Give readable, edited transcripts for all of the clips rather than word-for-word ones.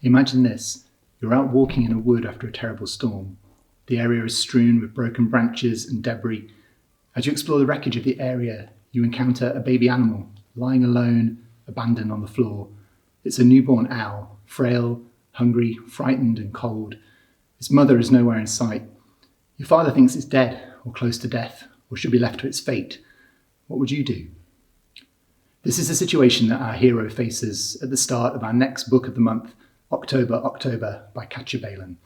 Imagine this. You're out walking in a wood after a terrible storm. The area is strewn with broken branches and debris. As you explore the wreckage of the area, you encounter a baby animal lying alone, abandoned on the floor. It's a newborn owl, frail, hungry, frightened and cold. Its mother is nowhere in sight. Your father thinks it's dead or close to death or should be left to its fate. What would you do? This is the situation that our hero faces at the start of our next book of the month, October by Katya, Balen.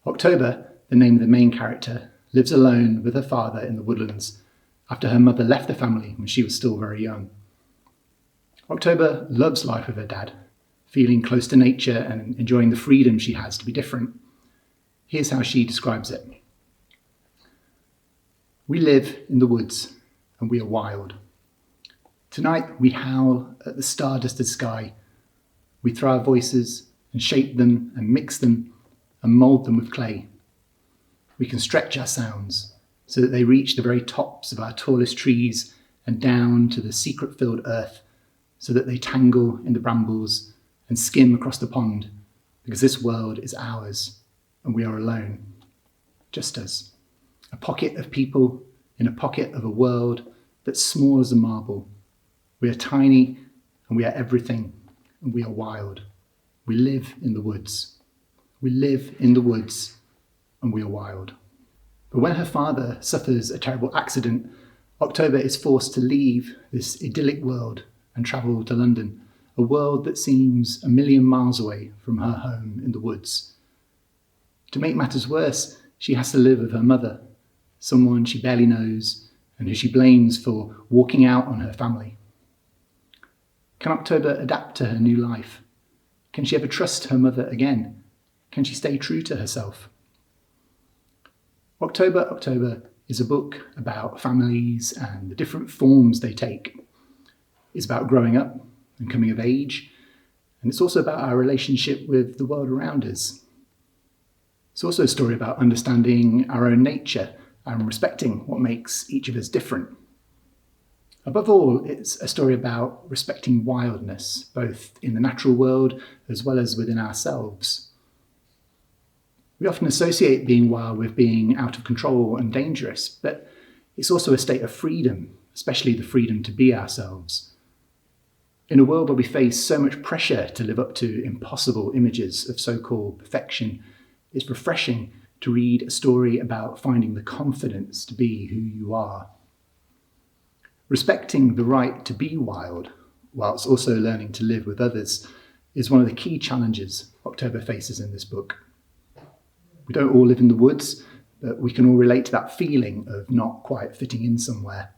October, the name of the main character, lives alone with her father in the woodlands after her mother left the family when she was still very young. October loves life with her dad, feeling close to nature and enjoying the freedom she has to be different. Here's how she describes it. We live in the woods and we are wild. Tonight we howl at the star-dusted sky. We throw our voices and shape them and mix them and mould them with clay. We can stretch our sounds so that they reach the very tops of our tallest trees and down to the secret-filled earth so that they tangle in the brambles and skim across the pond, because this world is ours and we are alone, just us. A pocket of people in a pocket of a world that's small as a marble. We are tiny and we are everything and we are wild. We live in the woods. We live in the woods and we are wild. But when her father suffers a terrible accident, October is forced to leave this idyllic world and travel to London, a world that seems a million miles away from her home in the woods. To make matters worse, she has to live with her mother, someone she barely knows and who she blames for walking out on her family. Can October adapt to her new life? Can she ever trust her mother again? Can she stay true to herself? October is a book about families and the different forms they take. It's about growing up and coming of age, and it's also about our relationship with the world around us. It's also a story about understanding our own nature and respecting what makes each of us different. Above all, it's a story about respecting wildness, both in the natural world as well as within ourselves. We often associate being wild with being out of control and dangerous, but it's also a state of freedom, especially the freedom to be ourselves. In a world where we face so much pressure to live up to impossible images of so-called perfection, it's refreshing to read a story about finding the confidence to be who you are. Respecting the right to be wild, whilst also learning to live with others, is one of the key challenges October faces in this book. We don't all live in the woods, but we can all relate to that feeling of not quite fitting in somewhere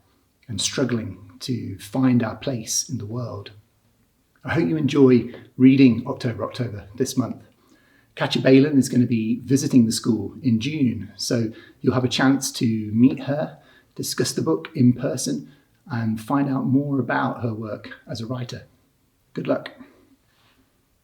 and struggling to find our place in the world. I hope you enjoy reading October this month. Katya Balen is going to be visiting the school in June, so you'll have a chance to meet her, discuss the book in person, and find out more about her work as a writer. Good luck.